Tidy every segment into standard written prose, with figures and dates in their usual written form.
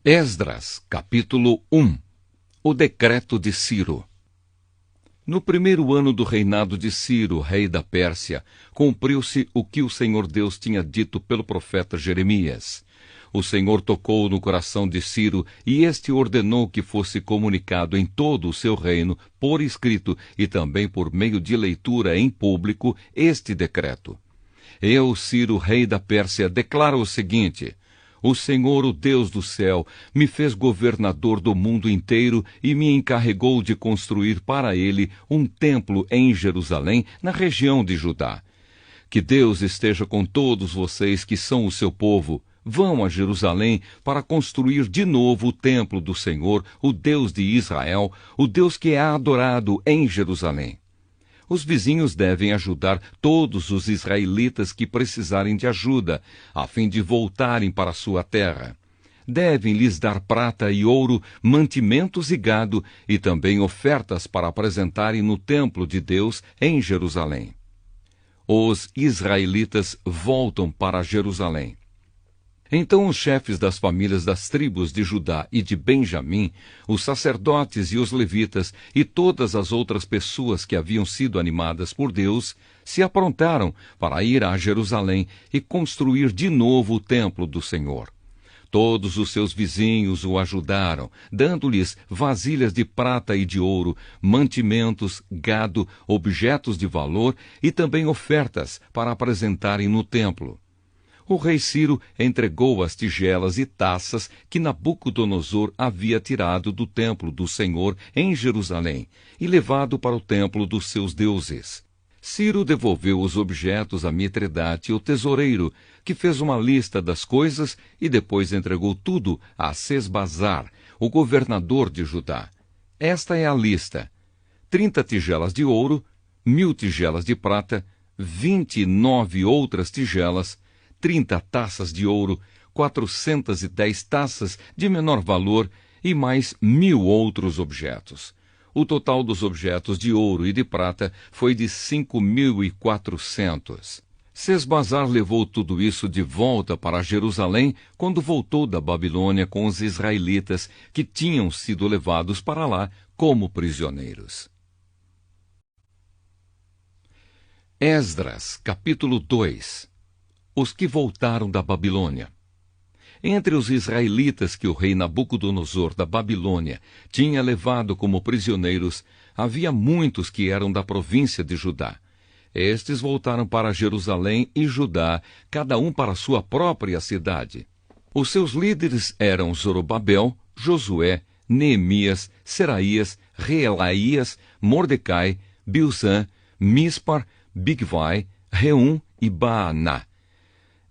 Esdras, capítulo 1. O decreto de Ciro. No primeiro ano do reinado de Ciro, rei da Pérsia, cumpriu-se o que o Senhor Deus tinha dito pelo profeta Jeremias. O Senhor tocou no coração de Ciro, e este ordenou que fosse comunicado em todo o seu reino, por escrito e também por meio de leitura em público, este decreto. Eu, Ciro, rei da Pérsia, declaro o seguinte: o Senhor, o Deus do céu, me fez governador do mundo inteiro e me encarregou de construir para ele um templo em Jerusalém, na região de Judá. Que Deus esteja com todos vocês que são o seu povo. Vão a Jerusalém para construir de novo o templo do Senhor, o Deus de Israel, o Deus que é adorado em Jerusalém. Os vizinhos devem ajudar todos os israelitas que precisarem de ajuda, a fim de voltarem para sua terra. Devem lhes dar prata e ouro, mantimentos e gado, e também ofertas para apresentarem no templo de Deus em Jerusalém. Os israelitas voltam para Jerusalém. Então os chefes das famílias das tribos de Judá e de Benjamim, os sacerdotes e os levitas e todas as outras pessoas que haviam sido animadas por Deus, se aprontaram para ir a Jerusalém e construir de novo o templo do Senhor. Todos os seus vizinhos o ajudaram, dando-lhes vasilhas de prata e de ouro, mantimentos, gado, objetos de valor e também ofertas para apresentarem no templo. O rei Ciro entregou as tigelas e taças que Nabucodonosor havia tirado do templo do Senhor em Jerusalém e levado para o templo dos seus deuses. Ciro devolveu os objetos a Mitredate, o tesoureiro, que fez uma lista das coisas e depois entregou tudo a Sesbazar, o governador de Judá. Esta é a lista: 30 tigelas de ouro, 1000 tigelas de prata, 29 outras tigelas, 30 taças de ouro, 410 taças de menor valor e mais 1000 outros objetos. O total dos objetos de ouro e de prata foi de 5.400. Sesbazar levou tudo isso de volta para Jerusalém quando voltou da Babilônia com os israelitas que tinham sido levados para lá como prisioneiros. Esdras, capítulo 2. Os que voltaram da Babilônia. Entre os israelitas que o rei Nabucodonosor da Babilônia tinha levado como prisioneiros, havia muitos que eram da província de Judá. Estes voltaram para Jerusalém e Judá, cada um para sua própria cidade. Os seus líderes eram Zorobabel, Josué, Neemias, Seraías, Reelaías, Mordecai, Bilzã, Mispar, Bigvai, Reum e Baaná.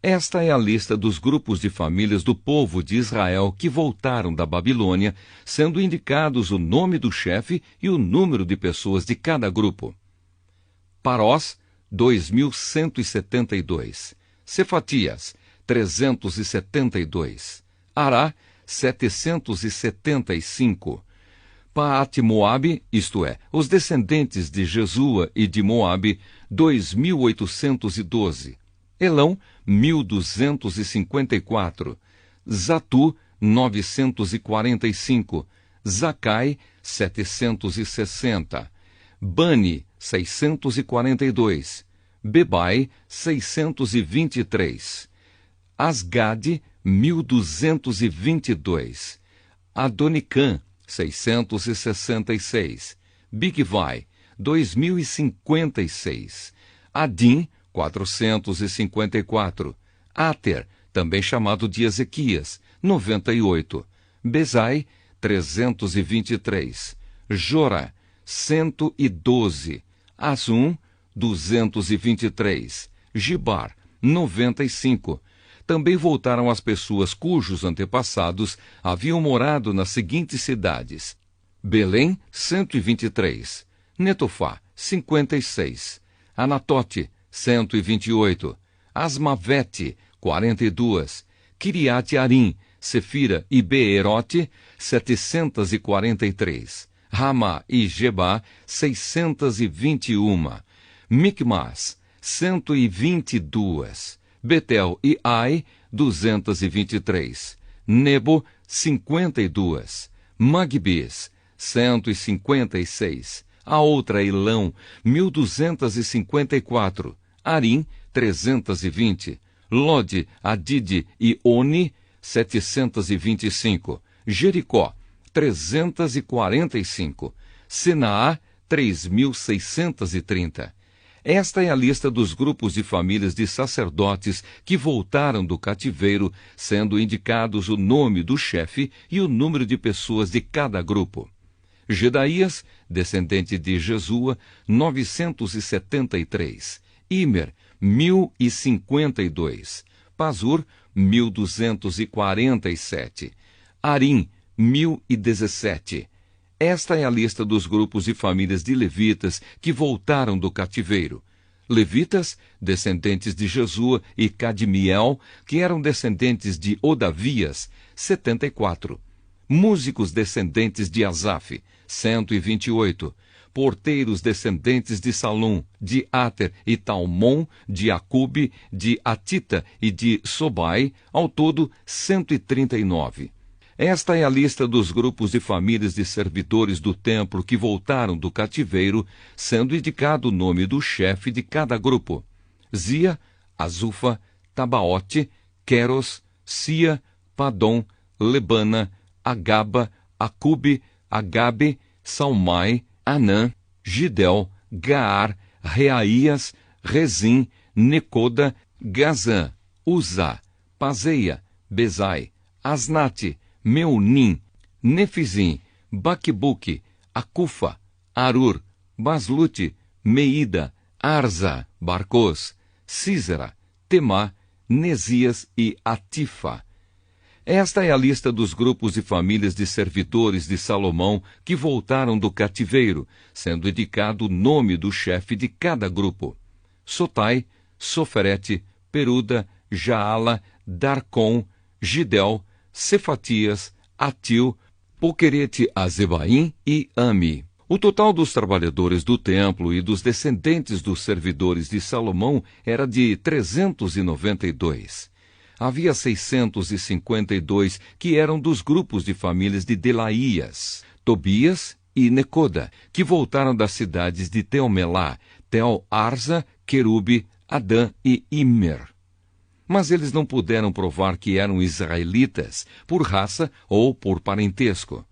Esta é a lista dos grupos de famílias do povo de Israel que voltaram da Babilônia, sendo indicados o nome do chefe e o número de pessoas de cada grupo. Parós, 2.172. Cefatias, 372. Ará, 775. Paate-Moabe, isto é, os descendentes de Jesua e de Moabe, 2.812. Elão, 1.254, Zatu, 945, Zacai, 760, Bani, 642, Bebai, 623, Asgade, 1.222, Adonicã, 666, Bigvai, 2.056, Adim, 454, Ater, também chamado de Ezequias, 98, Bezai, 323, Jorá, 112, Azum, 223, Gibar, 95. Também voltaram as pessoas cujos antepassados haviam morado nas seguintes cidades: Belém, 123, Netofá, 56, Anatote, 128, Asmavete, 42, Kiriate-Arim, Sefira e Beerote, 743, Ramá e Gebá, 621, Micmas, 122, Betel e Ai, 223, Nebo, 52, Magbis, 156, a outra Elão, 1254, Arim, 320, Lode, Adide e Oni, 725, Jericó, 345, Senaá, 3.630. Esta é a lista dos grupos de famílias de sacerdotes que voltaram do cativeiro, sendo indicados o nome do chefe e o número de pessoas de cada grupo. Gedaías, descendente de Jesua, 973. Imer, 1052. Pazur, 1247. Arim, 1017. Esta é a lista dos grupos e famílias de levitas que voltaram do cativeiro. Levitas, descendentes de Jesua e Cadmiel, que eram descendentes de Odavias, 74. Músicos descendentes de Asaf, 128. Porteiros descendentes de Salum, de Ater e Talmon, de Acube, de Atita e de Sobai, ao todo 139. Esta é a lista dos grupos de famílias de servidores do templo que voltaram do cativeiro, sendo indicado o nome do chefe de cada grupo: Zia, Azufa, Tabaote, Queros, Sia, Padom, Lebana, Agaba, Acube, Agabe, Salmai, Anã, Gidel, Gaar, Reaías, Rezim, Necoda, Gazã, Uzá, Pazeia, Bezai, Asnate, Meunim, Nefizim, Baquebuque, Acufa, Arur, Baslute, Meida, Arza, Barcos, Císera, Temá, Nesias e Atifa. Esta é a lista dos grupos e famílias de servidores de Salomão que voltaram do cativeiro, sendo indicado o nome do chefe de cada grupo: Sotai, Soferete, Peruda, Jaala, Darcon, Gidel, Cefatias, Atil, Poquerete-Azebaim e Ami. O total dos trabalhadores do templo e dos descendentes dos servidores de Salomão era de 392. Havia 652 que eram dos grupos de famílias de Delaías, Tobias e Necoda, que voltaram das cidades de Teomelá, Tel-Arza, Querube, Adã e Imer. Mas eles não puderam provar que eram israelitas, por raça ou por parentesco.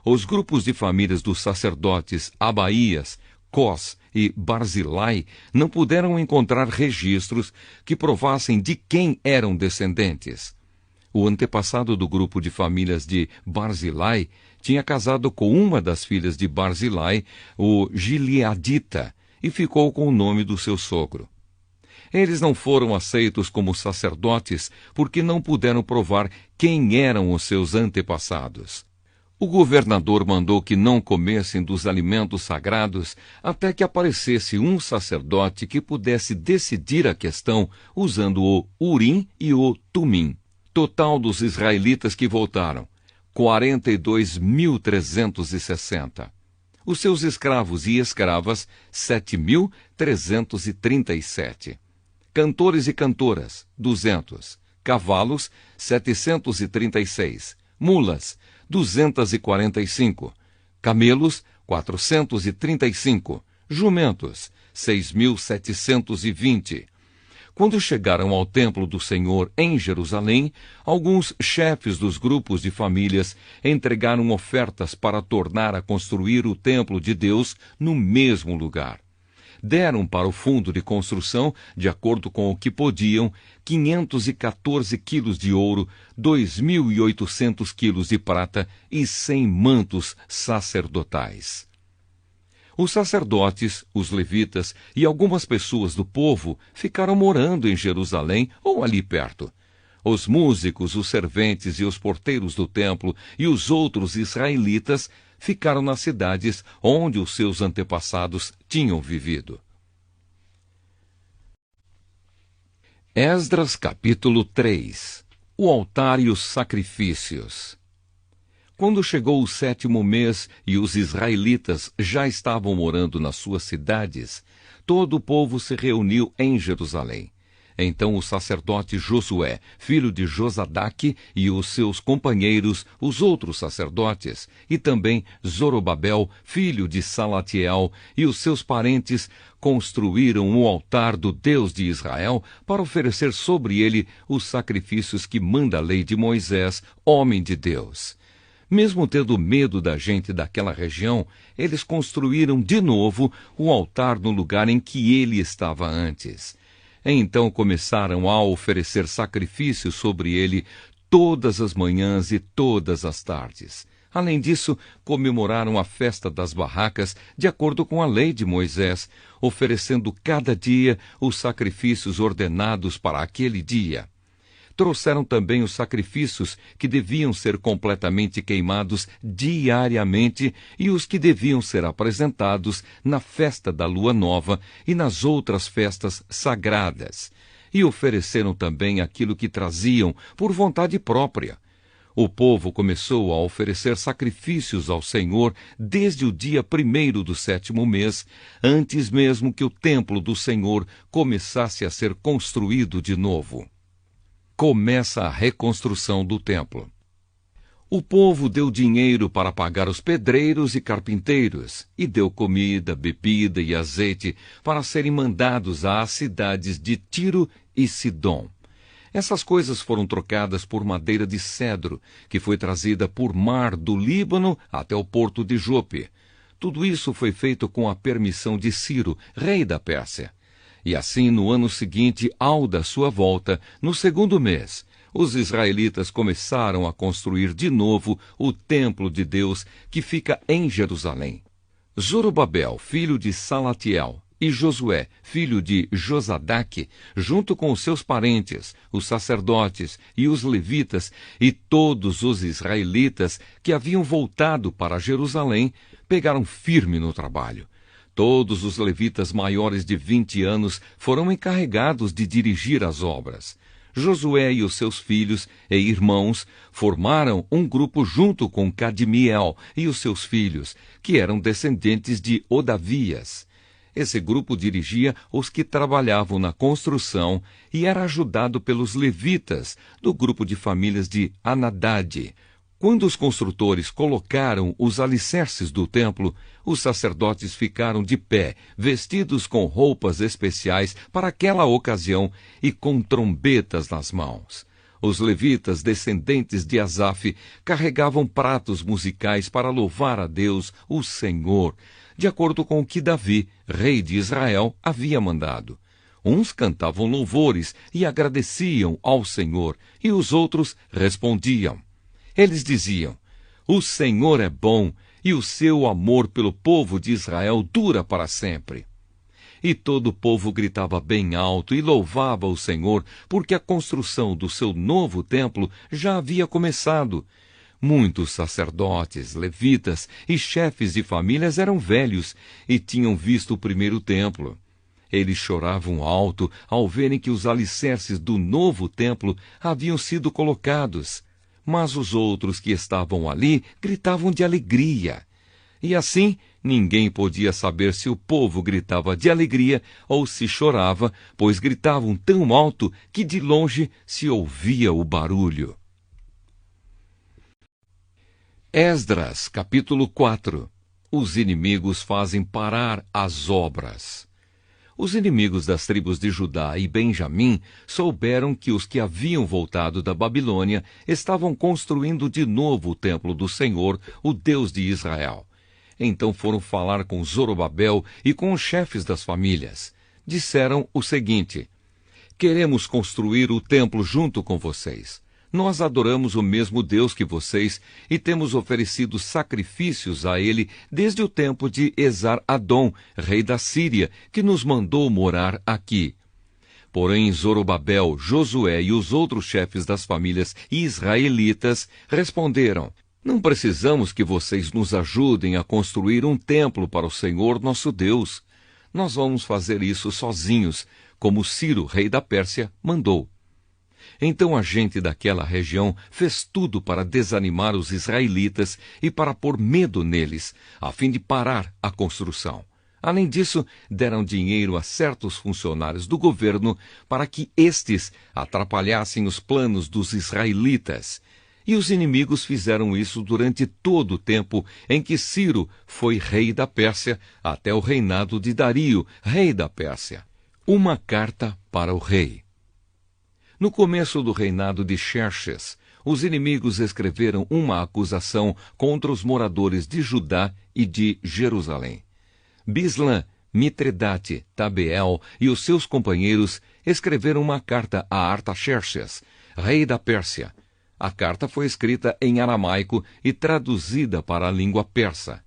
Os grupos de famílias dos sacerdotes Abaías, Cós e Barzilai não puderam encontrar registros que provassem de quem eram descendentes. O antepassado do grupo de famílias de Barzilai tinha casado com uma das filhas de Barzilai, o Gileadita, e ficou com o nome do seu sogro. Eles não foram aceitos como sacerdotes porque não puderam provar quem eram os seus antepassados. O governador mandou que não comessem dos alimentos sagrados até que aparecesse um sacerdote que pudesse decidir a questão usando o Urim e o Tumim. Total dos israelitas que voltaram: 42.360. Os seus escravos e escravas, 7.337. Cantores e cantoras, 200. Cavalos, 736. Mulas, 245. Camelos, 435. Jumentos, 6.720. Quando chegaram ao templo do Senhor em Jerusalém, alguns chefes dos grupos de famílias entregaram ofertas para tornar a construir o templo de Deus no mesmo lugar. Deram para o fundo de construção, de acordo com o que podiam, 514 quilos de ouro, 2.800 quilos de prata e 100 mantos sacerdotais. Os sacerdotes, os levitas e algumas pessoas do povo ficaram morando em Jerusalém ou ali perto. Os músicos, os serventes e os porteiros do templo e os outros israelitas ficaram nas cidades onde os seus antepassados tinham vivido. Esdras capítulo 3. O altar e os sacrifícios. Quando chegou o 7º mês e os israelitas já estavam morando nas suas cidades, todo o povo se reuniu em Jerusalém. Então o sacerdote Josué, filho de Josadaque, e os seus companheiros, os outros sacerdotes, e também Zorobabel, filho de Salatiel, e os seus parentes, construíram o altar do Deus de Israel para oferecer sobre ele os sacrifícios que manda a lei de Moisés, homem de Deus. Mesmo tendo medo da gente daquela região, eles construíram de novo o altar no lugar em que ele estava antes. Então começaram a oferecer sacrifícios sobre ele todas as manhãs e todas as tardes. Além disso, comemoraram a festa das barracas de acordo com a lei de Moisés, oferecendo cada dia os sacrifícios ordenados para aquele dia. Trouxeram também os sacrifícios que deviam ser completamente queimados diariamente e os que deviam ser apresentados na festa da Lua Nova e nas outras festas sagradas. E ofereceram também aquilo que traziam por vontade própria. O povo começou a oferecer sacrifícios ao Senhor desde o dia 1º do 7º mês, antes mesmo que o templo do Senhor começasse a ser construído de novo. Começa a reconstrução do templo. O povo deu dinheiro para pagar os pedreiros e carpinteiros, e deu comida, bebida e azeite para serem mandados às cidades de Tiro e Sidom. Essas coisas foram trocadas por madeira de cedro, que foi trazida por mar do Líbano até o porto de Jope. Tudo isso foi feito com a permissão de Ciro, rei da Pérsia. E assim, no ano seguinte ao da sua volta, no 2º mês, os israelitas começaram a construir de novo o templo de Deus que fica em Jerusalém. Zorobabel, filho de Salatiel, e Josué, filho de Josadaque, junto com os seus parentes, os sacerdotes e os levitas, e todos os israelitas que haviam voltado para Jerusalém, pegaram firme no trabalho. Todos os levitas maiores de 20 anos foram encarregados de dirigir as obras. Josué e os seus filhos e irmãos formaram um grupo junto com Cadmiel e os seus filhos, que eram descendentes de Odavias. Esse grupo dirigia os que trabalhavam na construção e era ajudado pelos levitas, do grupo de famílias de Anadade. Quando os construtores colocaram os alicerces do templo, os sacerdotes ficaram de pé, vestidos com roupas especiais para aquela ocasião e com trombetas nas mãos. Os levitas, descendentes de Asaf, carregavam pratos musicais para louvar a Deus, o Senhor, de acordo com o que Davi, rei de Israel, havia mandado. Uns cantavam louvores e agradeciam ao Senhor, e os outros respondiam. Eles diziam: o Senhor é bom, e o seu amor pelo povo de Israel dura para sempre. E todo o povo gritava bem alto e louvava o Senhor, porque a construção do seu novo templo já havia começado. Muitos sacerdotes, levitas e chefes de famílias eram velhos e tinham visto o primeiro templo. Eles choravam alto ao verem que os alicerces do novo templo haviam sido colocados. Mas os outros que estavam ali gritavam de alegria. E assim, ninguém podia saber se o povo gritava de alegria ou se chorava, pois gritavam tão alto que de longe se ouvia o barulho. Esdras, capítulo 4. Os inimigos fazem parar as obras. Os inimigos das tribos de Judá e Benjamim souberam que os que haviam voltado da Babilônia estavam construindo de novo o templo do Senhor, o Deus de Israel. Então foram falar com Zorobabel e com os chefes das famílias. Disseram o seguinte: queremos construir o templo junto com vocês. Nós adoramos o mesmo Deus que vocês e temos oferecido sacrifícios a ele desde o tempo de Esar-Adom, rei da Síria, que nos mandou morar aqui. Porém, Zorobabel, Josué e os outros chefes das famílias israelitas responderam: não precisamos que vocês nos ajudem a construir um templo para o Senhor nosso Deus. Nós vamos fazer isso sozinhos, como Ciro, rei da Pérsia, mandou. Então a gente daquela região fez tudo para desanimar os israelitas e para pôr medo neles, a fim de parar a construção. Além disso, deram dinheiro a certos funcionários do governo para que estes atrapalhassem os planos dos israelitas. E os inimigos fizeram isso durante todo o tempo em que Ciro foi rei da Pérsia, até o reinado de Dario, rei da Pérsia. Uma carta para o rei. No começo do reinado de Xerxes, os inimigos escreveram uma acusação contra os moradores de Judá e de Jerusalém. Bislã, Mitredate, Tabeel e os seus companheiros escreveram uma carta a Artaxerxes, rei da Pérsia. A carta foi escrita em aramaico e traduzida para a língua persa.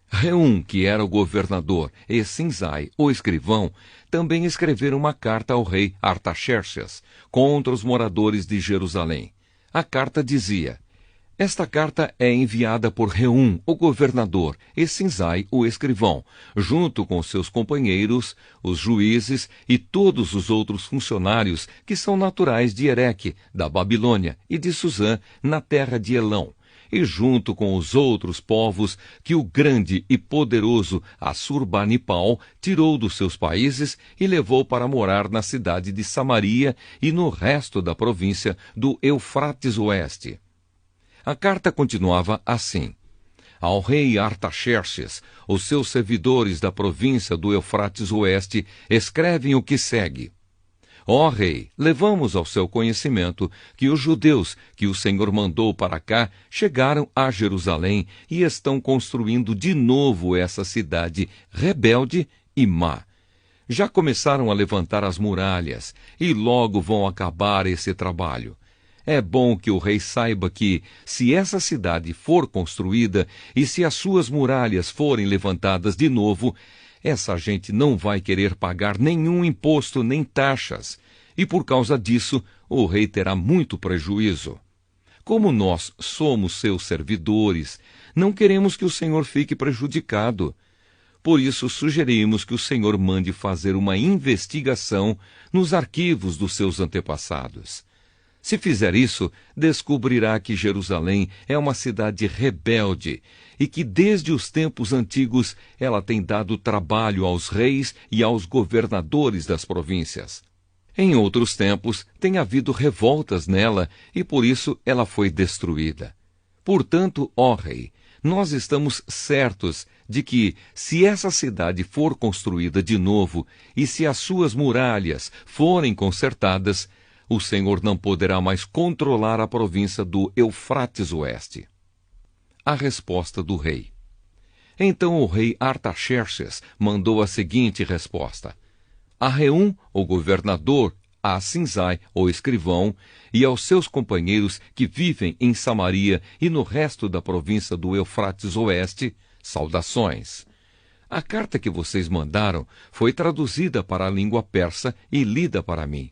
Reum, que era o governador, e Sinzai, o escrivão, também escreveram uma carta ao rei Artaxerxes contra os moradores de Jerusalém. A carta dizia: esta carta é enviada por Reum, o governador, e Sinzai, o escrivão, junto com seus companheiros, os juízes e todos os outros funcionários que são naturais de Ereque, da Babilônia, e de Susã, na terra de Elão, e junto com os outros povos que o grande e poderoso Assurbanipal tirou dos seus países e levou para morar na cidade de Samaria e no resto da província do Eufrates Oeste. A carta continuava assim: ao rei Artaxerxes, os seus servidores da província do Eufrates Oeste escrevem o que segue: ó rei, levamos ao seu conhecimento que os judeus que o Senhor mandou para cá chegaram a Jerusalém e estão construindo de novo essa cidade rebelde e má. Já começaram a levantar as muralhas e logo vão acabar esse trabalho. É bom que o rei saiba que, se essa cidade for construída e se as suas muralhas forem levantadas de novo, essa gente não vai querer pagar nenhum imposto nem taxas, e por causa disso o rei terá muito prejuízo. Como nós somos seus servidores, não queremos que o Senhor fique prejudicado. Por isso sugerimos que o Senhor mande fazer uma investigação nos arquivos dos seus antepassados. Se fizer isso, descobrirá que Jerusalém é uma cidade rebelde e que desde os tempos antigos ela tem dado trabalho aos reis e aos governadores das províncias. Em outros tempos, tem havido revoltas nela e por isso ela foi destruída. Portanto, ó rei, nós estamos certos de que, se essa cidade for construída de novo e se as suas muralhas forem consertadas, o Senhor não poderá mais controlar a província do Eufrates Oeste. A resposta do rei. Então o rei Artaxerxes mandou a seguinte resposta: a Reum, o governador, a Sinzai, o escrivão, e aos seus companheiros que vivem em Samaria e no resto da província do Eufrates Oeste, saudações. A carta que vocês mandaram foi traduzida para a língua persa e lida para mim.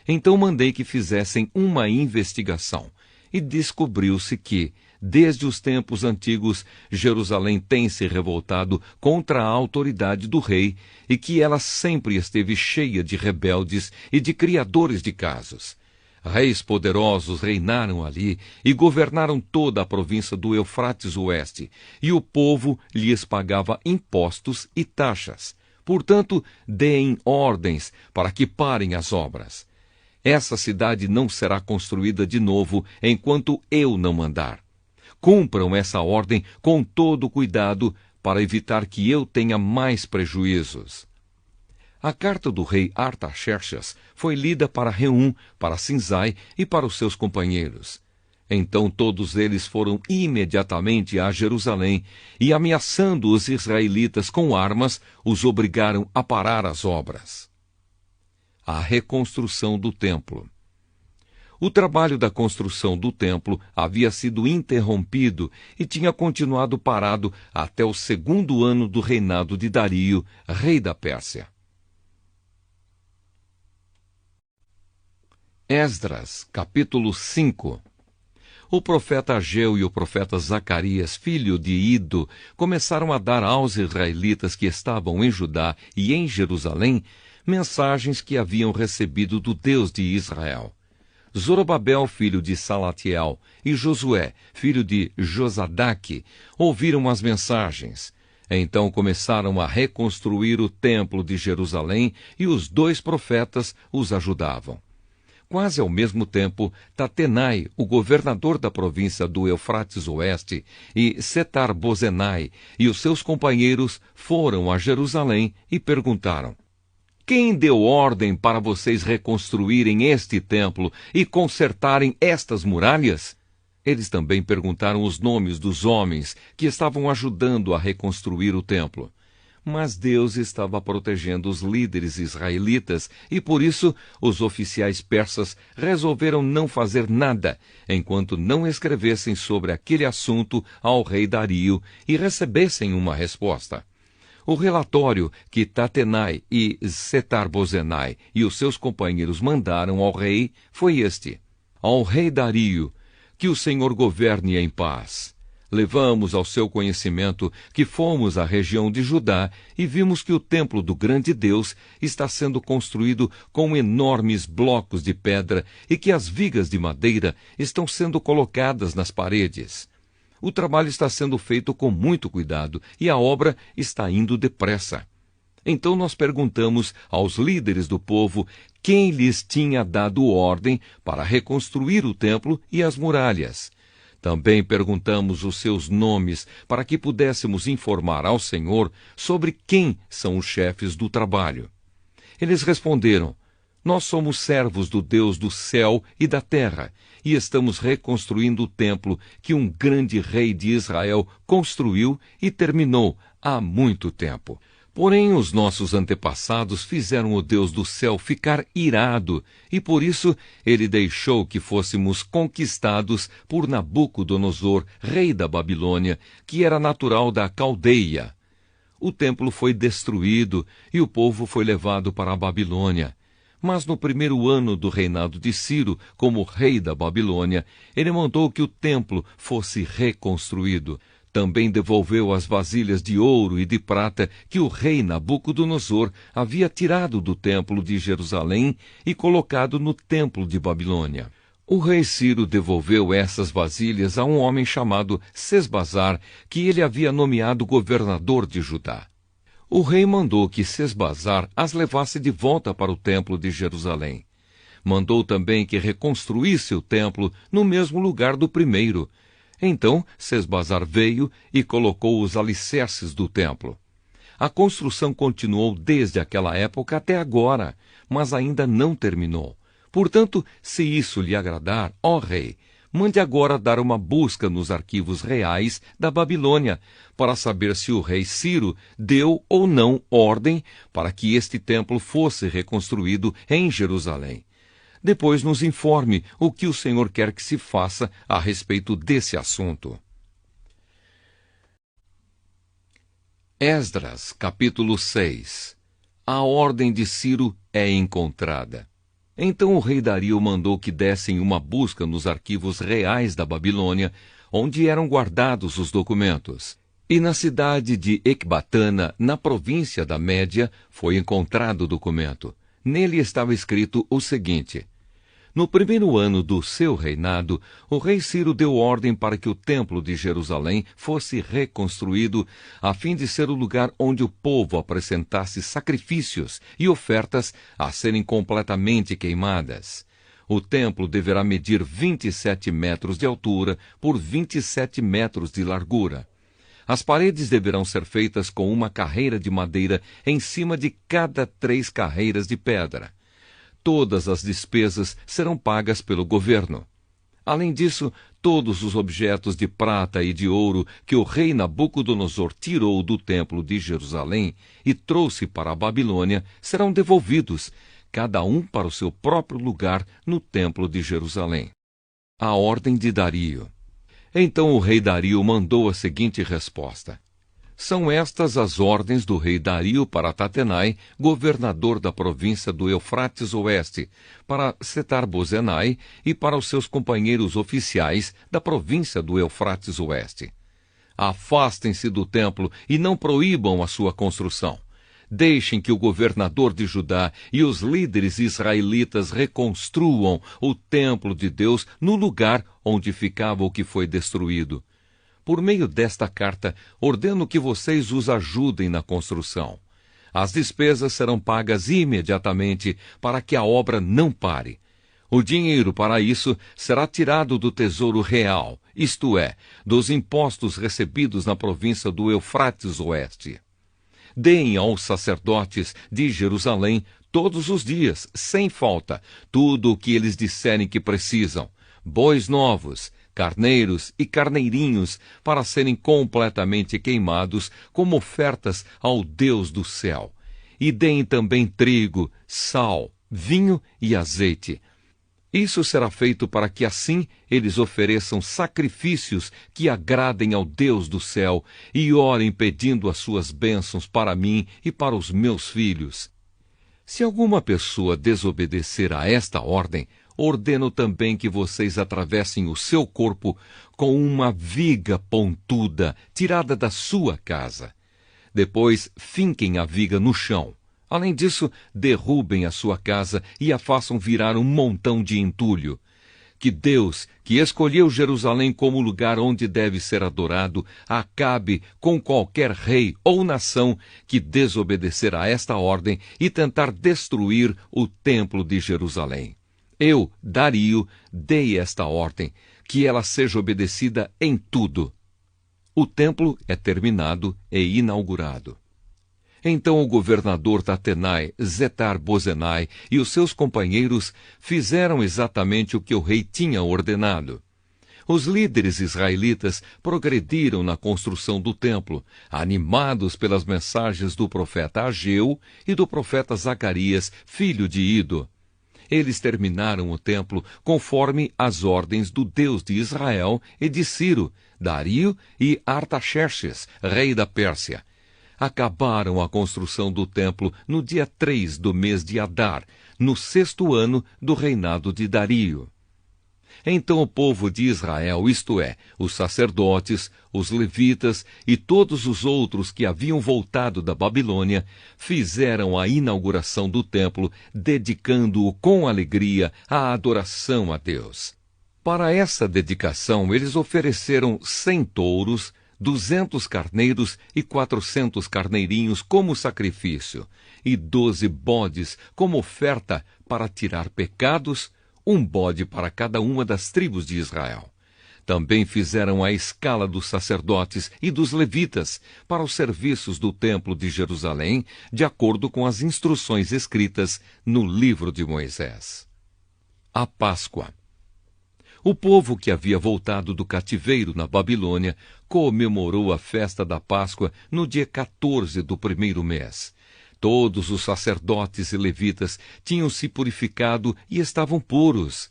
Então mandei que fizessem uma investigação, e descobriu-se que, desde os tempos antigos, Jerusalém tem se revoltado contra a autoridade do rei e que ela sempre esteve cheia de rebeldes e de criadores de casos. Reis poderosos reinaram ali e governaram toda a província do Eufrates Oeste, e o povo lhes pagava impostos e taxas. Portanto, deem ordens para que parem as obras. Essa cidade não será construída de novo enquanto eu não mandar. Cumpram essa ordem com todo cuidado para evitar que eu tenha mais prejuízos. A carta do rei Artaxerxes foi lida para Reum, para Sinzai e para os seus companheiros. Então todos eles foram imediatamente a Jerusalém e, ameaçando os israelitas com armas, os obrigaram a parar as obras. A reconstrução do templo. O trabalho da construção do templo havia sido interrompido e tinha continuado parado até o 2º ano do reinado de Dario, rei da Pérsia. Esdras, capítulo 5. O profeta Ageu e o profeta Zacarias, filho de Ido, começaram a dar aos israelitas que estavam em Judá e em Jerusalém mensagens que haviam recebido do Deus de Israel. Zorobabel, filho de Salatiel, e Josué, filho de Josadaque, ouviram as mensagens. Então começaram a reconstruir o templo de Jerusalém e os 2 profetas os ajudavam. Quase ao mesmo tempo, Tatenai, o governador da província do Eufrates Oeste, e Setar-Bozenai e os seus companheiros foram a Jerusalém e perguntaram: quem deu ordem para vocês reconstruírem este templo e consertarem estas muralhas? Eles também perguntaram os nomes dos homens que estavam ajudando a reconstruir o templo. Mas Deus estava protegendo os líderes israelitas e, por isso, os oficiais persas resolveram não fazer nada, enquanto não escrevessem sobre aquele assunto ao rei Dario e recebessem uma resposta. O relatório que Tatenai e Setar-Bozenai e os seus companheiros mandaram ao rei foi este: ao rei Dario, que o Senhor governe em paz. Levamos ao seu conhecimento que fomos à região de Judá e vimos que o templo do grande Deus está sendo construído com enormes blocos de pedra e que as vigas de madeira estão sendo colocadas nas paredes. O trabalho está sendo feito com muito cuidado e a obra está indo depressa. Então nós perguntamos aos líderes do povo quem lhes tinha dado ordem para reconstruir o templo e as muralhas. Também perguntamos os seus nomes para que pudéssemos informar ao Senhor sobre quem são os chefes do trabalho. Eles responderam: nós somos servos do Deus do céu e da terra e estamos reconstruindo o templo que um grande rei de Israel construiu e terminou há muito tempo. Porém, os nossos antepassados fizeram o Deus do céu ficar irado, e por isso ele deixou que fôssemos conquistados por Nabucodonosor, rei da Babilônia, que era natural da Caldeia. O templo foi destruído e o povo foi levado para a Babilônia. Mas no primeiro ano do reinado de Ciro, como rei da Babilônia, ele mandou que o templo fosse reconstruído. Também devolveu as vasilhas de ouro e de prata que o rei Nabucodonosor havia tirado do templo de Jerusalém e colocado no templo de Babilônia. O rei Ciro devolveu essas vasilhas a um homem chamado Sesbazar, que ele havia nomeado governador de Judá. O rei mandou que Sesbazar as levasse de volta para o templo de Jerusalém. Mandou também que reconstruísse o templo no mesmo lugar do primeiro. Então Sesbazar veio e colocou os alicerces do templo. A construção continuou desde aquela época até agora, mas ainda não terminou. Portanto, se isso lhe agradar, ó rei, mande agora dar uma busca nos arquivos reais da Babilônia, para saber se o rei Ciro deu ou não ordem para que este templo fosse reconstruído em Jerusalém. Depois nos informe o que o Senhor quer que se faça a respeito desse assunto. Esdras, capítulo 6. A ordem de Ciro é encontrada. Então o rei Dario mandou que dessem uma busca nos arquivos reais da Babilônia, onde eram guardados os documentos. E na cidade de Ecbatana, na província da Média, foi encontrado o documento. Nele estava escrito o seguinte: no primeiro ano do seu reinado, o rei Ciro deu ordem para que o templo de Jerusalém fosse reconstruído, a fim de ser o lugar onde o povo apresentasse sacrifícios e ofertas a serem completamente queimadas. O templo deverá medir 27 metros de altura por 27 metros de largura. As paredes deverão ser feitas com uma carreira de madeira em cima de cada 3 carreiras de pedra. Todas as despesas serão pagas pelo governo. Além disso, todos os objetos de prata e de ouro que o rei Nabucodonosor tirou do templo de Jerusalém e trouxe para a Babilônia serão devolvidos, cada um para o seu próprio lugar no templo de Jerusalém. A ordem de Dario. Então o rei Dario mandou a seguinte resposta: são estas as ordens do rei Dario para Tatenai, governador da província do Eufrates Oeste, para Setar-Bozenai e para os seus companheiros oficiais da província do Eufrates Oeste. Afastem-se do templo e não proíbam a sua construção. Deixem que o governador de Judá e os líderes israelitas reconstruam o templo de Deus no lugar onde ficava o que foi destruído. Por meio desta carta, ordeno que vocês os ajudem na construção. As despesas serão pagas imediatamente para que a obra não pare. O dinheiro para isso será tirado do tesouro real, isto é, dos impostos recebidos na província do Eufrates Oeste. Deem aos sacerdotes de Jerusalém todos os dias, sem falta, tudo o que eles disserem que precisam: bois novos, carneiros e carneirinhos, para serem completamente queimados como ofertas ao Deus do céu. E deem também trigo, sal, vinho e azeite. Isso será feito para que assim eles ofereçam sacrifícios que agradem ao Deus do céu e orem pedindo as suas bênçãos para mim e para os meus filhos. Se alguma pessoa desobedecer a esta ordem, ordeno também que vocês atravessem o seu corpo com uma viga pontuda tirada da sua casa. Depois finquem a viga no chão. Além disso, derrubem a sua casa e a façam virar um montão de entulho. Que Deus, que escolheu Jerusalém como lugar onde deve ser adorado, acabe com qualquer rei ou nação que desobedecer a esta ordem e tentar destruir o templo de Jerusalém. Eu, Dario, dei esta ordem, que ela seja obedecida em tudo. O templo é terminado e inaugurado. Então o governador Tatenai, Zetar-Bozenai e os seus companheiros fizeram exatamente o que o rei tinha ordenado. Os líderes israelitas progrediram na construção do templo, animados pelas mensagens do profeta Ageu e do profeta Zacarias, filho de Ido. Eles terminaram o templo conforme as ordens do Deus de Israel e de Ciro, Dario e Artaxerxes, rei da Pérsia. Acabaram a construção do templo no dia 3 do mês de Adar, no 6º ano do reinado de Dario. Então o povo de Israel, isto é, os sacerdotes, os levitas e todos os outros que haviam voltado da Babilônia, fizeram a inauguração do templo, dedicando-o com alegria à adoração a Deus. Para essa dedicação, eles ofereceram 100 touros, 200 carneiros e 400 carneirinhos como sacrifício, e 12 bodes como oferta para tirar pecados, um bode para cada uma das tribos de Israel. Também fizeram a escala dos sacerdotes e dos levitas para os serviços do templo de Jerusalém, de acordo com as instruções escritas no livro de Moisés. A Páscoa. O povo que havia voltado do cativeiro na Babilônia comemorou a festa da Páscoa no dia 14 do 1º mês. Todos os sacerdotes e levitas tinham se purificado e estavam puros.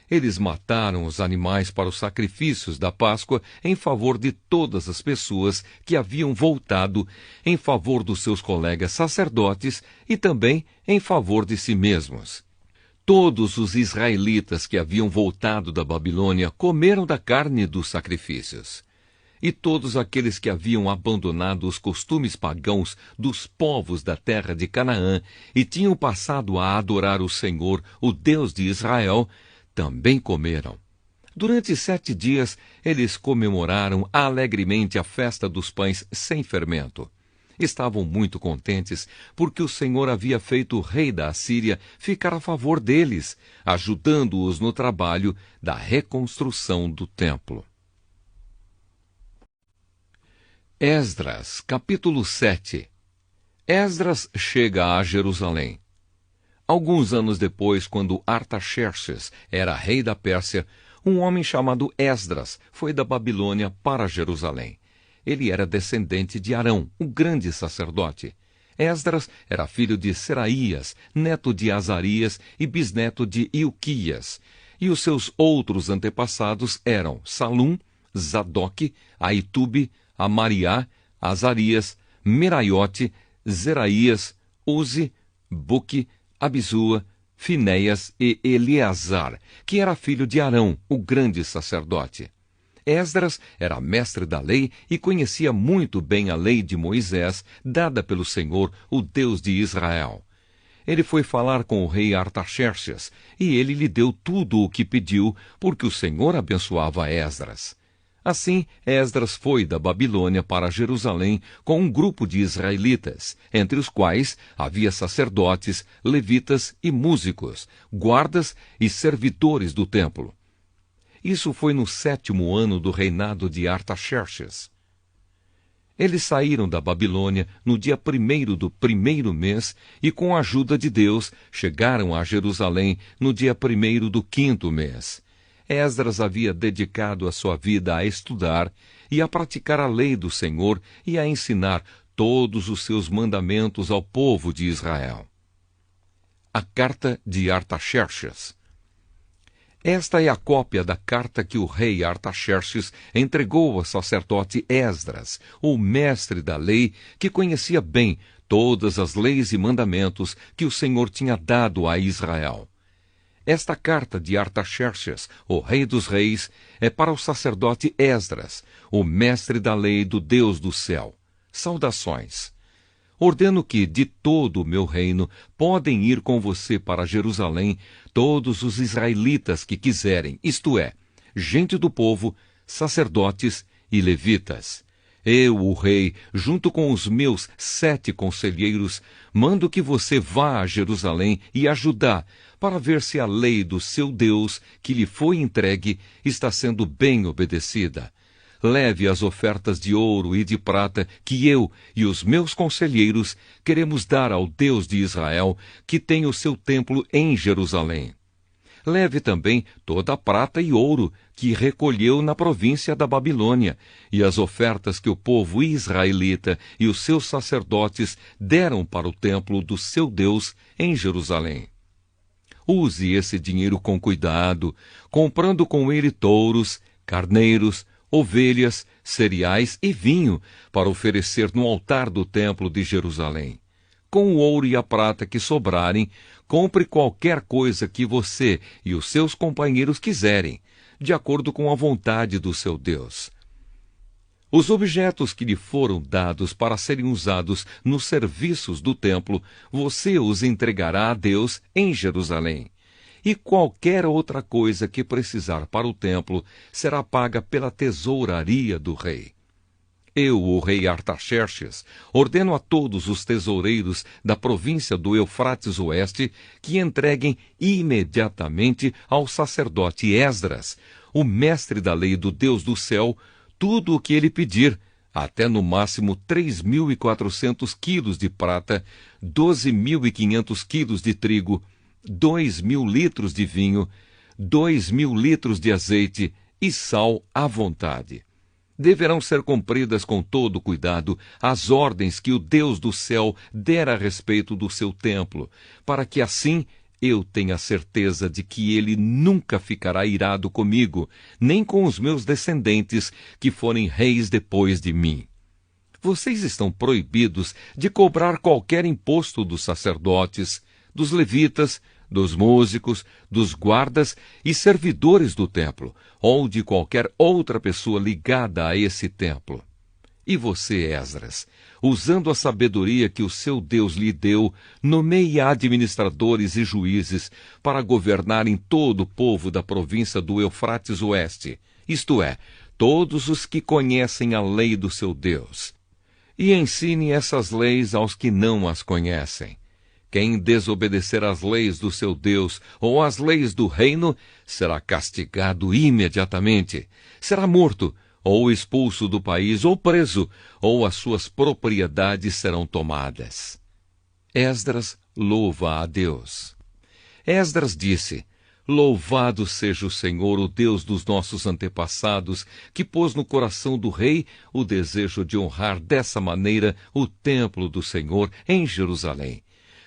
Eles mataram os animais para os sacrifícios da Páscoa em favor de todas as pessoas que haviam voltado, em favor dos seus colegas sacerdotes e também em favor de si mesmos. Todos os israelitas que haviam voltado da Babilônia comeram da carne dos sacrifícios. E todos aqueles que haviam abandonado os costumes pagãos dos povos da terra de Canaã e tinham passado a adorar o Senhor, o Deus de Israel, também comeram. Durante 7 dias, eles comemoraram alegremente a festa dos pães sem fermento. Estavam muito contentes, porque o Senhor havia feito o rei da Assíria ficar a favor deles, ajudando-os no trabalho da reconstrução do templo. Esdras, capítulo 7. Esdras chega a Jerusalém. Alguns anos depois, quando Artaxerxes era rei da Pérsia, um homem chamado Esdras foi da Babilônia para Jerusalém. Ele era descendente de Arão, o grande sacerdote. Esdras era filho de Seraías, neto de Azarias e bisneto de Ilquias. E os seus outros antepassados eram Salum, Zadoque, Aitube, Amariá, Azarias, Meraiote, Zeraías, Uzi, Buque, Abisua, Finéias e Eleazar, que era filho de Arão, o grande sacerdote. Esdras era mestre da lei e conhecia muito bem a lei de Moisés, dada pelo Senhor, o Deus de Israel. Ele foi falar com o rei Artaxerxes, e ele lhe deu tudo o que pediu, porque o Senhor abençoava Esdras. Assim, Esdras foi da Babilônia para Jerusalém com um grupo de israelitas, entre os quais havia sacerdotes, levitas e músicos, guardas e servidores do templo. Isso foi no 7º ano do reinado de Artaxerxes. Eles saíram da Babilônia no dia 1º do 1º mês e, com a ajuda de Deus, chegaram a Jerusalém no dia 1º do 5º mês. Esdras havia dedicado a sua vida a estudar e a praticar a lei do Senhor e a ensinar todos os seus mandamentos ao povo de Israel. A carta de Artaxerxes. Esta é a cópia da carta que o rei Artaxerxes entregou ao sacerdote Esdras, o mestre da lei, que conhecia bem todas as leis e mandamentos que o Senhor tinha dado a Israel. Esta carta de Artaxerxes, o rei dos reis, é para o sacerdote Esdras, o mestre da lei do Deus do céu. Saudações. Ordeno que, de todo o meu reino, podem ir com você para Jerusalém todos os israelitas que quiserem, isto é, gente do povo, sacerdotes e levitas. Eu, o rei, junto com os meus 7 conselheiros, mando que você vá a Jerusalém e a Judá, para ver se a lei do seu Deus, que lhe foi entregue, está sendo bem obedecida. Leve as ofertas de ouro e de prata que eu e os meus conselheiros queremos dar ao Deus de Israel, que tem o seu templo em Jerusalém. Leve também toda a prata e ouro que recolheu na província da Babilônia, e as ofertas que o povo israelita e os seus sacerdotes deram para o templo do seu Deus em Jerusalém. Use esse dinheiro com cuidado, comprando com ele touros, carneiros, ovelhas, cereais e vinho para oferecer no altar do templo de Jerusalém. Com o ouro e a prata que sobrarem, compre qualquer coisa que você e os seus companheiros quiserem, de acordo com a vontade do seu Deus. Os objetos que lhe foram dados para serem usados nos serviços do templo, você os entregará a Deus em Jerusalém. E qualquer outra coisa que precisar para o templo será paga pela tesouraria do rei. Eu, o rei Artaxerxes, ordeno a todos os tesoureiros da província do Eufrates Oeste que entreguem imediatamente ao sacerdote Esdras, o mestre da lei do Deus do céu, tudo o que ele pedir, até no máximo 3.400 quilos de prata, 12.500 quilos de trigo, 2.000 litros de vinho, 2.000 litros de azeite e sal à vontade. Deverão ser cumpridas com todo cuidado as ordens que o Deus do céu der a respeito do seu templo, para que assim eu tenha certeza de que ele nunca ficará irado comigo, nem com os meus descendentes que forem reis depois de mim. Vocês estão proibidos de cobrar qualquer imposto dos sacerdotes, dos levitas, dos músicos, dos guardas e servidores do templo, ou de qualquer outra pessoa ligada a esse templo. E você, Esdras, usando a sabedoria que o seu Deus lhe deu, nomeie administradores e juízes para governarem todo o povo da província do Eufrates Oeste, isto é, todos os que conhecem a lei do seu Deus. E ensine essas leis aos que não as conhecem. Quem desobedecer às leis do seu Deus ou às leis do reino será castigado imediatamente. Será morto, ou expulso do país, ou preso, ou as suas propriedades serão tomadas. Esdras louva a Deus. Esdras disse: Louvado seja o Senhor, o Deus dos nossos antepassados, que pôs no coração do rei o desejo de honrar dessa maneira o templo do Senhor em Jerusalém.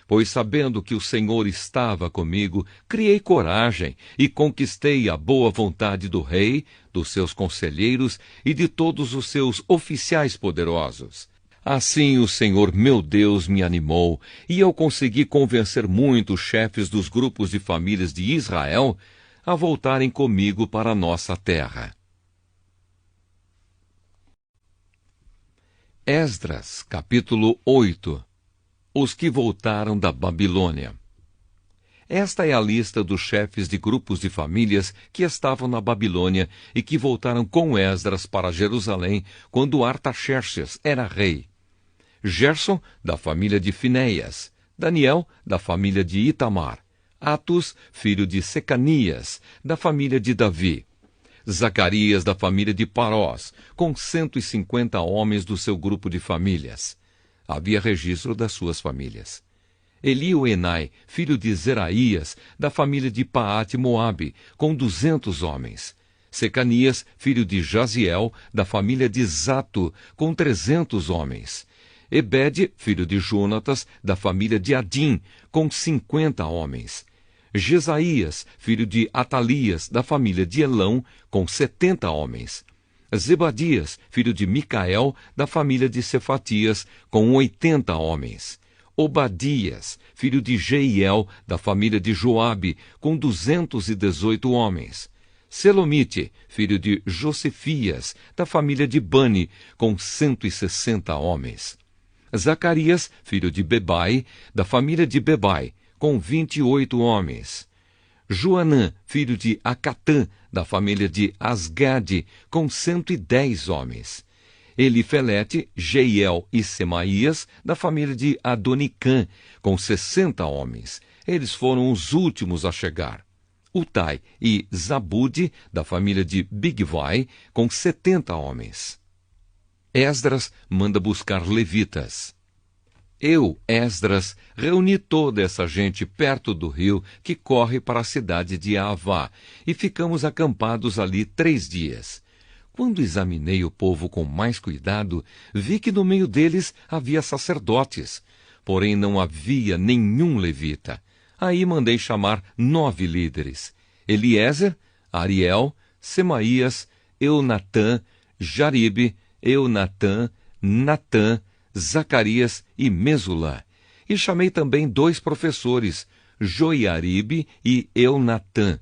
Pois sabendo que o Senhor estava comigo, criei coragem e conquistei a boa vontade do rei, dos seus conselheiros e de todos os seus oficiais poderosos. Assim o Senhor meu Deus me animou, e eu consegui convencer muitos chefes dos grupos de famílias de Israel a voltarem comigo para a nossa terra. Esdras, capítulo 8. Os que voltaram da Babilônia. Esta é a lista dos chefes de grupos de famílias que estavam na Babilônia e que voltaram com Esdras para Jerusalém quando Artaxerxes era rei. Gerson, da família de Finéias. Daniel, da família de Itamar. Atus, filho de Secanias, da família de Davi. Zacarias, da família de Parós, com 150 homens do seu grupo de famílias. Havia registro das suas famílias. Elioenai, filho de Zeraías, da família de Paate-Moabe, com 200 homens. Secanias, filho de Jaziel, da família de Zato, com 300 homens. Ebede, filho de Jonatas, da família de Adim, com 50 homens. Jesaías, filho de Atalias, da família de Elão, com 70 homens. Zebadias, filho de Micael, da família de Cefatias, com 80 homens. Obadias, filho de Jeiel, da família de Joabe, com 218 homens. Selomite, filho de Josefias, da família de Bani, com 160 homens. Zacarias, filho de Bebai, da família de Bebai, com 28 homens. Joanã, filho de Acatã, da família de Asgade, com 110 homens. Elifelete, Jeiel e Semaías, da família de Adonicã, com 60 homens. Eles foram os últimos a chegar. Utai e Zabude, da família de Bigvai, com 70 homens. Esdras manda buscar levitas. Eu, Esdras, reuni toda essa gente perto do rio que corre para a cidade de Avá, e ficamos acampados ali 3 dias. Quando examinei o povo com mais cuidado, vi que no meio deles havia sacerdotes, porém não havia nenhum levita. Aí mandei chamar 9 líderes: Eliezer, Ariel, Semaías, Eunatã, Jaribe, Eunatã, Natã, Zacarias e Mesulã. E chamei também 2 professores, Joiaribe e Eunatã.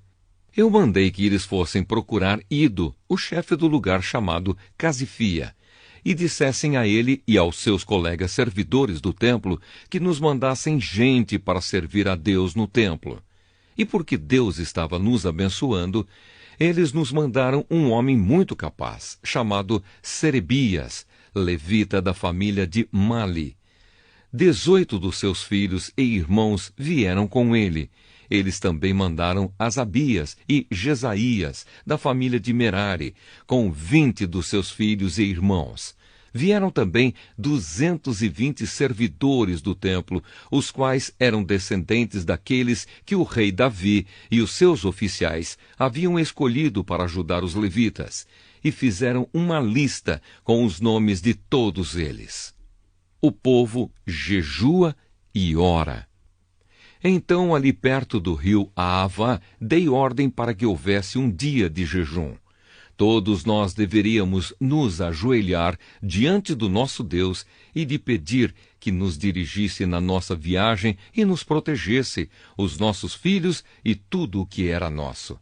Eu mandei que eles fossem procurar Ido, o chefe do lugar chamado Casifia, e dissessem a ele e aos seus colegas servidores do templo que nos mandassem gente para servir a Deus no templo. E porque Deus estava nos abençoando, eles nos mandaram um homem muito capaz, chamado Serebias, levita da família de Mali. 18 dos seus filhos e irmãos vieram com ele. Eles também mandaram Asabias e Jesaías, da família de Merari, com 20 dos seus filhos e irmãos. Vieram também 220 servidores do templo, os quais eram descendentes daqueles que o rei Davi e os seus oficiais haviam escolhido para ajudar os levitas, e fizeram uma lista com os nomes de todos eles. O povo jejua e ora. Então, ali perto do rio Ahava, dei ordem para que houvesse um dia de jejum. Todos nós deveríamos nos ajoelhar diante do nosso Deus e de pedir que nos dirigisse na nossa viagem e nos protegesse, os nossos filhos e tudo o que era nosso.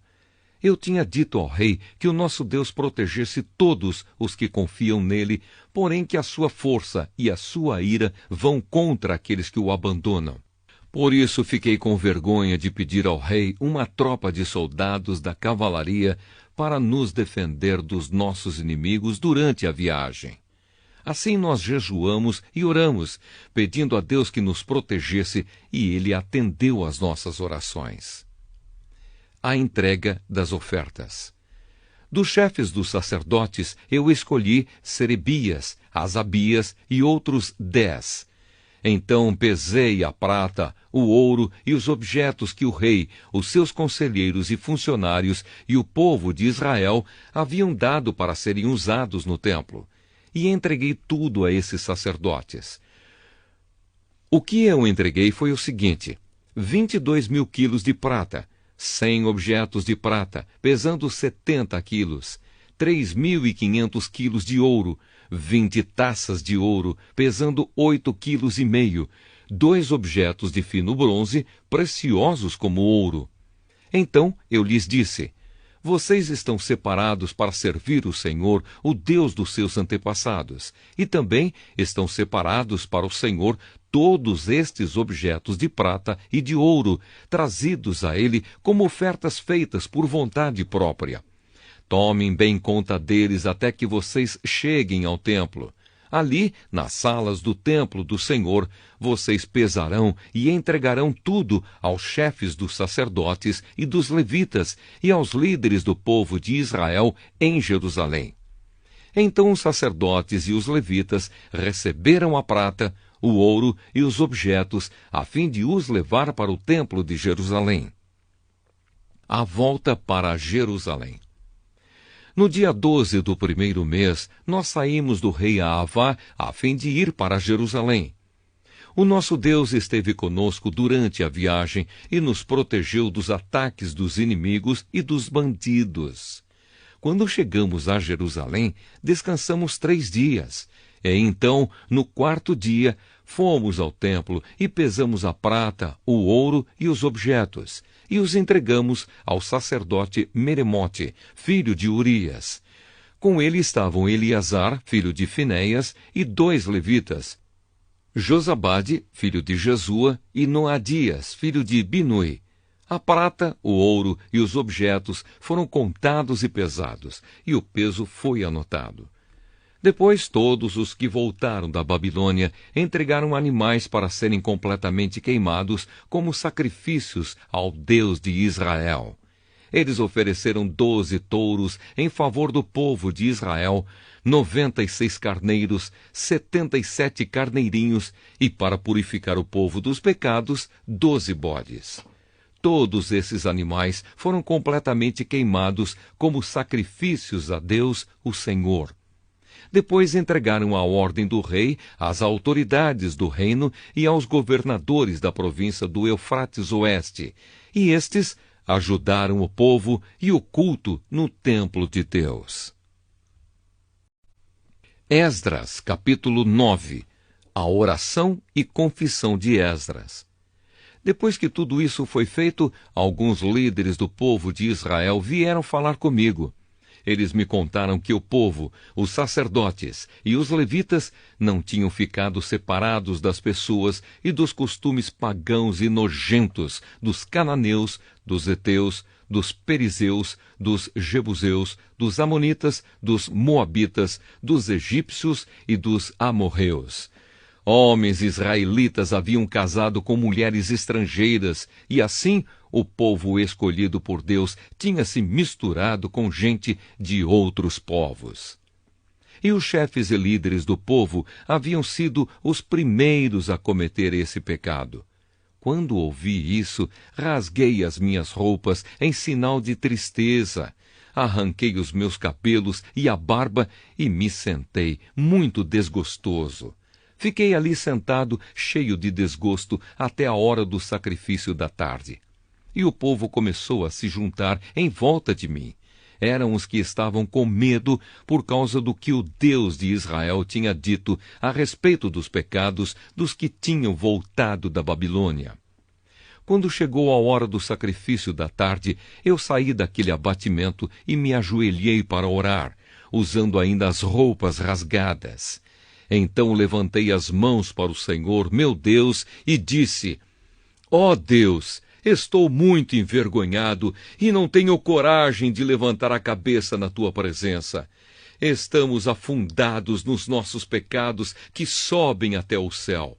Eu tinha dito ao rei que o nosso Deus protegesse todos os que confiam nele, porém que a sua força e a sua ira vão contra aqueles que o abandonam. Por isso fiquei com vergonha de pedir ao rei uma tropa de soldados da cavalaria para nos defender dos nossos inimigos durante a viagem. Assim nós jejuamos e oramos, pedindo a Deus que nos protegesse, e ele atendeu às nossas orações. A entrega das ofertas. Dos chefes dos sacerdotes, eu escolhi Serebias, Asabias e outros 10. Então pesei a prata, o ouro e os objetos que o rei, os seus conselheiros e funcionários e o povo de Israel haviam dado para serem usados no templo, e entreguei tudo a esses sacerdotes. O que eu entreguei foi o seguinte: 22.000 quilos de prata, 100 objetos de prata, pesando 70 quilos, 3.500 quilos de ouro, 20 taças de ouro, pesando 8,5 quilos, 2 objetos de fino bronze, preciosos como ouro. Então eu lhes disse: Vocês estão separados para servir o Senhor, o Deus dos seus antepassados, e também estão separados para o Senhor todos estes objetos de prata e de ouro, trazidos a ele como ofertas feitas por vontade própria. Tomem bem conta deles até que vocês cheguem ao templo. Ali, nas salas do templo do Senhor, vocês pesarão e entregarão tudo aos chefes dos sacerdotes e dos levitas e aos líderes do povo de Israel em Jerusalém. Então os sacerdotes e os levitas receberam a prata, o ouro e os objetos, a fim de os levar para o templo de Jerusalém. A volta para Jerusalém. No dia 12 do primeiro mês, nós saímos do rei Aavá a fim de ir para Jerusalém. O nosso Deus esteve conosco durante a viagem e nos protegeu dos ataques dos inimigos e dos bandidos. Quando chegamos a Jerusalém, descansamos 3 dias. E então, no 4º dia, fomos ao templo e pesamos a prata, o ouro e os objetos, e os entregamos ao sacerdote Meremote, filho de Urias. Com ele estavam Eleazar, filho de Finéias, e 2 levitas, Josabade, filho de Jesua, e Noadias, filho de Binui. A prata, o ouro e os objetos foram contados e pesados, e o peso foi anotado. Depois todos os que voltaram da Babilônia entregaram animais para serem completamente queimados como sacrifícios ao Deus de Israel. Eles ofereceram 12 touros em favor do povo de Israel, 96 carneiros, 77 carneirinhos e, para purificar o povo dos pecados, 12 bodes. Todos esses animais foram completamente queimados como sacrifícios a Deus, o Senhor. Depois entregaram a ordem do rei às autoridades do reino e aos governadores da província do Eufrates Oeste, e estes ajudaram o povo e o culto no templo de Deus. Esdras, capítulo 9. A oração e confissão de Esdras. Depois que tudo isso foi feito, alguns líderes do povo de Israel vieram falar comigo. Eles me contaram que o povo, os sacerdotes e os levitas não tinham ficado separados das pessoas e dos costumes pagãos e nojentos dos cananeus, dos heteus, dos perizeus, dos jebuseus, dos amonitas, dos moabitas, dos egípcios e dos amorreus. Homens israelitas haviam casado com mulheres estrangeiras e assim o povo escolhido por Deus tinha se misturado com gente de outros povos. E os chefes e líderes do povo haviam sido os primeiros a cometer esse pecado. Quando ouvi isso, rasguei as minhas roupas em sinal de tristeza. Arranquei os meus cabelos e a barba e me sentei, muito desgostoso. Fiquei ali sentado, cheio de desgosto, até a hora do sacrifício da tarde. E o povo começou a se juntar em volta de mim. Eram os que estavam com medo por causa do que o Deus de Israel tinha dito a respeito dos pecados dos que tinham voltado da Babilônia. Quando chegou a hora do sacrifício da tarde, eu saí daquele abatimento e me ajoelhei para orar, usando ainda as roupas rasgadas. Então levantei as mãos para o Senhor, meu Deus, e disse: Ó Deus, estou muito envergonhado e não tenho coragem de levantar a cabeça na tua presença. Estamos afundados nos nossos pecados que sobem até o céu.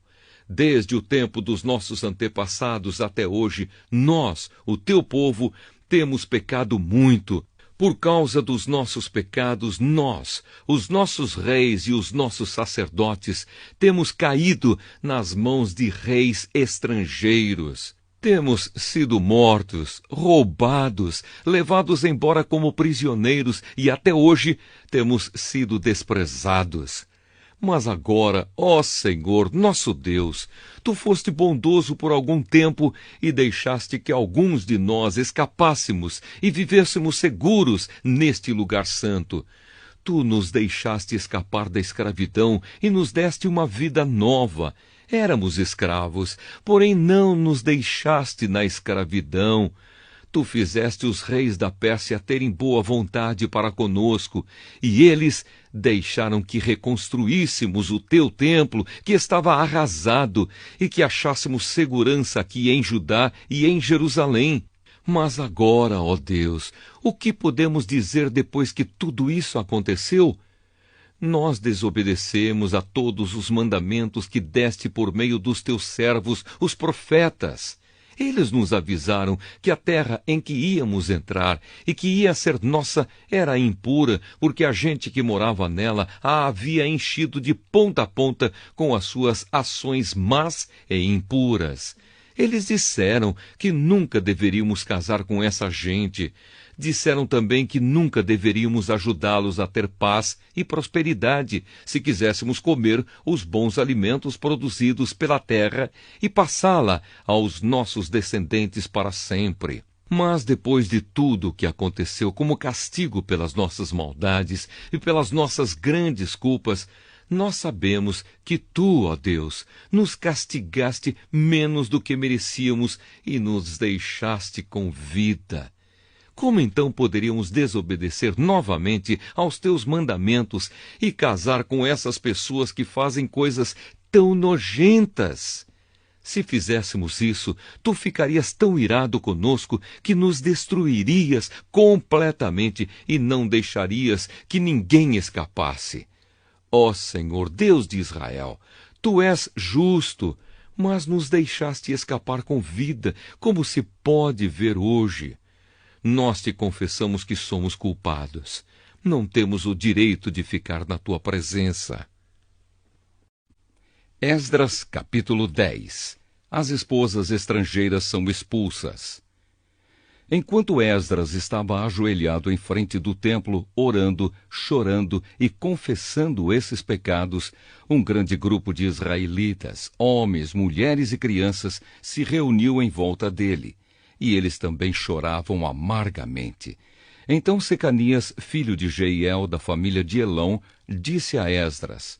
Desde o tempo dos nossos antepassados até hoje, nós, o teu povo, temos pecado muito. Por causa dos nossos pecados, nós, os nossos reis e os nossos sacerdotes, temos caído nas mãos de reis estrangeiros. Temos sido mortos, roubados, levados embora como prisioneiros e até hoje temos sido desprezados. Mas agora, ó Senhor, nosso Deus, Tu foste bondoso por algum tempo e deixaste que alguns de nós escapássemos e vivêssemos seguros neste lugar santo. Tu nos deixaste escapar da escravidão e nos deste uma vida nova. Éramos escravos, porém não nos deixaste na escravidão. Tu fizeste os reis da Pérsia terem boa vontade para conosco, e eles deixaram que reconstruíssemos o teu templo, que estava arrasado, e que achássemos segurança aqui em Judá e em Jerusalém. Mas agora, ó Deus, o que podemos dizer depois que tudo isso aconteceu? Nós desobedecemos a todos os mandamentos que deste por meio dos teus servos, os profetas. Eles nos avisaram que a terra em que íamos entrar e que ia ser nossa era impura, porque a gente que morava nela a havia enchido de ponta a ponta com as suas ações más e impuras. Eles disseram que nunca deveríamos casar com essa gente. Disseram também que nunca deveríamos ajudá-los a ter paz e prosperidade, se quiséssemos comer os bons alimentos produzidos pela terra e passá-la aos nossos descendentes para sempre. Mas depois de tudo o que aconteceu como castigo pelas nossas maldades e pelas nossas grandes culpas, nós sabemos que tu, ó Deus, nos castigaste menos do que merecíamos e nos deixaste com vida. Como então poderíamos desobedecer novamente aos teus mandamentos e casar com essas pessoas que fazem coisas tão nojentas? Se fizéssemos isso, tu ficarias tão irado conosco que nos destruirias completamente e não deixarias que ninguém escapasse. Ó Senhor, Deus de Israel, tu és justo, mas nos deixaste escapar com vida, como se pode ver hoje. Nós te confessamos que somos culpados. Não temos o direito de ficar na tua presença. Esdras, capítulo 10. As esposas estrangeiras são expulsas. Enquanto Esdras estava ajoelhado em frente do templo, orando, chorando e confessando esses pecados, um grande grupo de israelitas, homens, mulheres e crianças, se reuniu em volta dele. E eles também choravam amargamente. Então Secanias, filho de Jeiel, da família de Elão, disse a Esdras: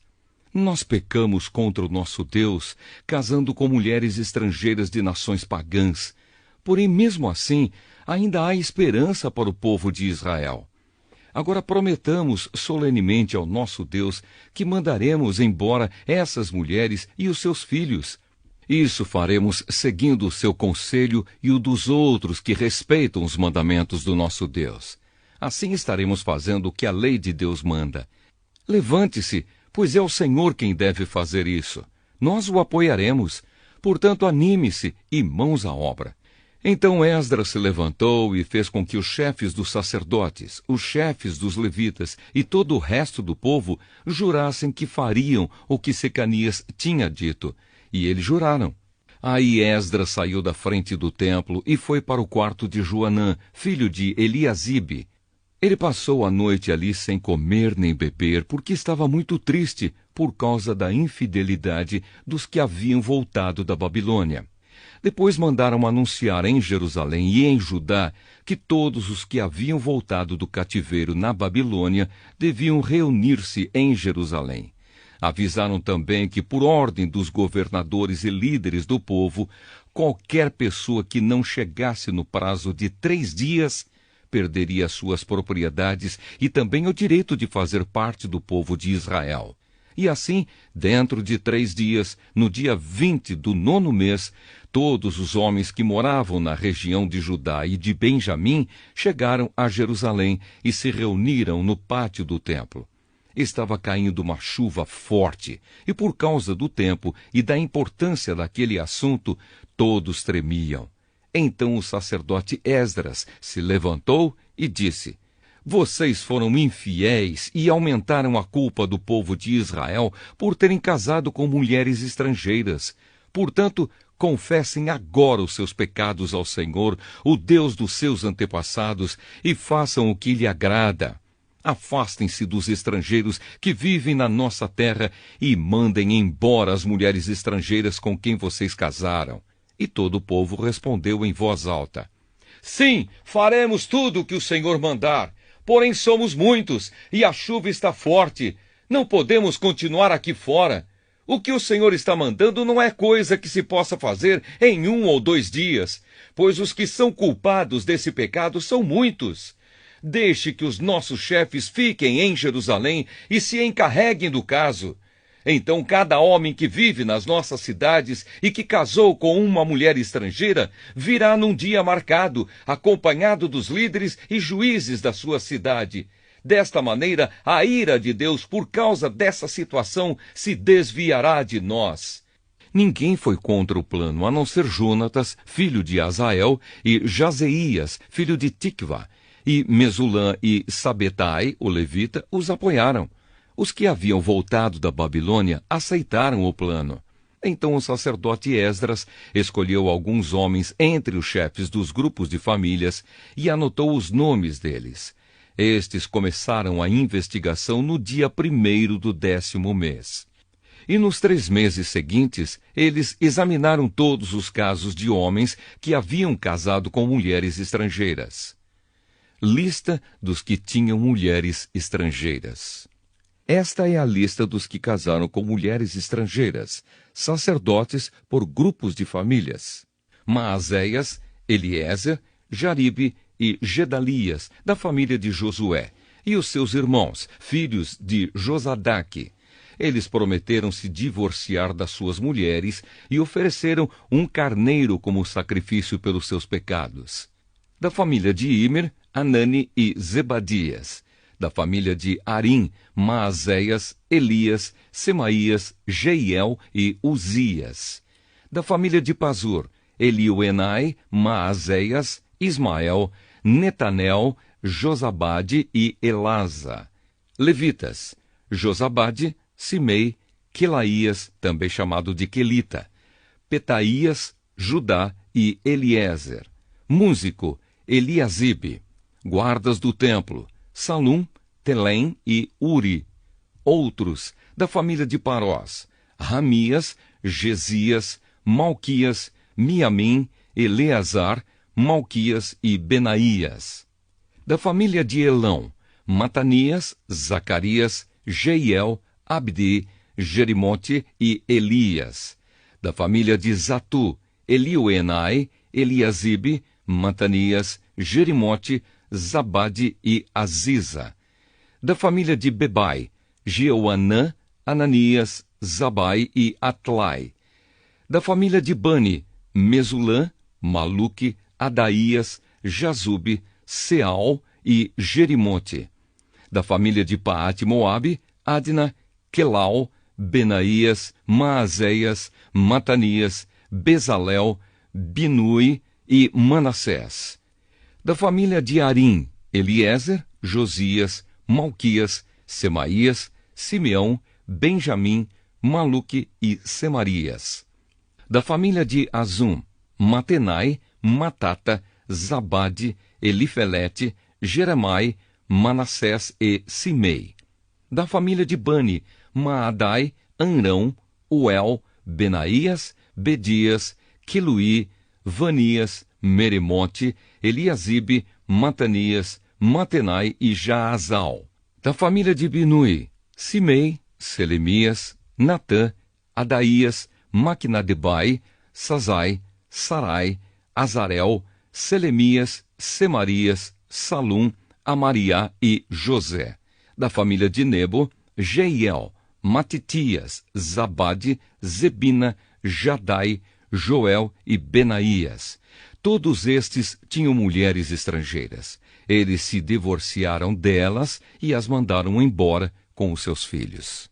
Nós pecamos contra o nosso Deus, casando com mulheres estrangeiras de nações pagãs. Porém, mesmo assim, ainda há esperança para o povo de Israel. Agora prometamos solenemente ao nosso Deus que mandaremos embora essas mulheres e os seus filhos. Isso faremos seguindo o seu conselho e o dos outros que respeitam os mandamentos do nosso Deus. Assim estaremos fazendo o que a lei de Deus manda. Levante-se, pois é o Senhor quem deve fazer isso. Nós o apoiaremos. Portanto, anime-se e mãos à obra. Então Esdras se levantou e fez com que os chefes dos sacerdotes, os chefes dos levitas e todo o resto do povo jurassem que fariam o que Secanias tinha dito. E eles juraram. Aí Esdras saiu da frente do templo e foi para o quarto de Joanã, filho de Eliasibe. Ele passou a noite ali sem comer nem beber, porque estava muito triste por causa da infidelidade dos que haviam voltado da Babilônia. Depois mandaram anunciar em Jerusalém e em Judá que todos os que haviam voltado do cativeiro na Babilônia deviam reunir-se em Jerusalém. Avisaram também que, por ordem dos governadores e líderes do povo, qualquer pessoa que não chegasse no prazo de 3 dias perderia suas propriedades e também o direito de fazer parte do povo de Israel. E assim, dentro de 3 dias, no dia 20 do 9º mês, todos os homens que moravam na região de Judá e de Benjamim chegaram a Jerusalém e se reuniram no pátio do templo. Estava caindo uma chuva forte, e por causa do tempo e da importância daquele assunto, todos tremiam. Então o sacerdote Esdras se levantou e disse: Vocês foram infiéis e aumentaram a culpa do povo de Israel por terem casado com mulheres estrangeiras. Portanto, confessem agora os seus pecados ao Senhor, o Deus dos seus antepassados, e façam o que lhe agrada. Afastem-se dos estrangeiros que vivem na nossa terra e mandem embora as mulheres estrangeiras com quem vocês casaram. E todo o povo respondeu em voz alta: Sim, faremos tudo o que o Senhor mandar. Porém somos muitos e a chuva está forte. Não podemos continuar aqui fora. O que o Senhor está mandando não é coisa que se possa fazer em 1 ou 2 dias, pois os que são culpados desse pecado são muitos. Deixe que os nossos chefes fiquem em Jerusalém e se encarreguem do caso. Então cada homem que vive nas nossas cidades e que casou com uma mulher estrangeira virá num dia marcado, acompanhado dos líderes e juízes da sua cidade. Desta maneira, a ira de Deus por causa dessa situação se desviará de nós. Ninguém foi contra o plano, a não ser Jonatas, filho de Azael, e Jazeías, filho de Tikva, e Mesulã e Sabetai, o levita, os apoiaram. Os que haviam voltado da Babilônia aceitaram o plano. Então o sacerdote Esdras escolheu alguns homens entre os chefes dos grupos de famílias e anotou os nomes deles. Estes começaram a investigação no dia 1º do 10º mês. E nos 3 meses seguintes, eles examinaram todos os casos de homens que haviam casado com mulheres estrangeiras. Lista dos que tinham mulheres estrangeiras. Esta é a lista dos que casaram com mulheres estrangeiras, sacerdotes por grupos de famílias: Maazéias, Eliezer, Jaribe e Gedalias, da família de Josué, e os seus irmãos, filhos de Josadaque. Eles prometeram se divorciar das suas mulheres e ofereceram um carneiro como sacrifício pelos seus pecados. Da família de Imer, Anani e Zebadias. Da família de Arim, Maazéias, Elias, Semaías, Jeiel e Uzias. Da família de Pazur, Elioenai, Maazéias, Ismael, Netanel, Josabade e Elasa. Levitas: Josabade, Simei, Quelaías, também chamado de Quelita, Petaías, Judá e Eliezer. Músico: Eliasibe. Guardas do templo: Salum, Telém e Uri. Outros: da família de Parós: Ramias, Gesias, Malquias, Miamim, Eleazar, Malquias e Benaías. Da família de Elão: Matanias, Zacarias, Jeiel, Abdi, Jerimote e Elias. Da família de Zatu: Elioenai, Eliasibe, Matanias, Jerimote, Zabade e Aziza. Da família de Bebai: Jeoanã, Ananias, Zabai e Atlai. Da família de Bani: Mesulã, Maluque, Adaías, Jazube, Seal e Jerimote. Da família de Paate-Moabe: Adna, Quelau, Benaías, Maazéias, Matanias, Bezalel, Binui e Manassés. Da família de Arim: Eliezer, Josias, Malquias, Semaías, Simeão, Benjamim, Maluque e Semarias. Da família de Azum: Matenai, Matata, Zabade, Elifelete, Jeremai, Manassés e Simei. Da família de Bani: Maadai, Anrão, Uel, Benaías, Bedias, Quiluí, Vanias, Meremote, Eliasibe, Matanias, Matenai e Jaazal. Da família de Binui: Simei, Selemias, Natã, Adaías, Maquinadebai, Sazai, Sarai, Azarel, Selemias, Semarias, Salum, Amariá e José. Da família de Nebo: Jeiel, Matitias, Zabade, Zebina, Jadai, Joel e Benaías. Todos estes tinham mulheres estrangeiras. Eles se divorciaram delas e as mandaram embora com os seus filhos.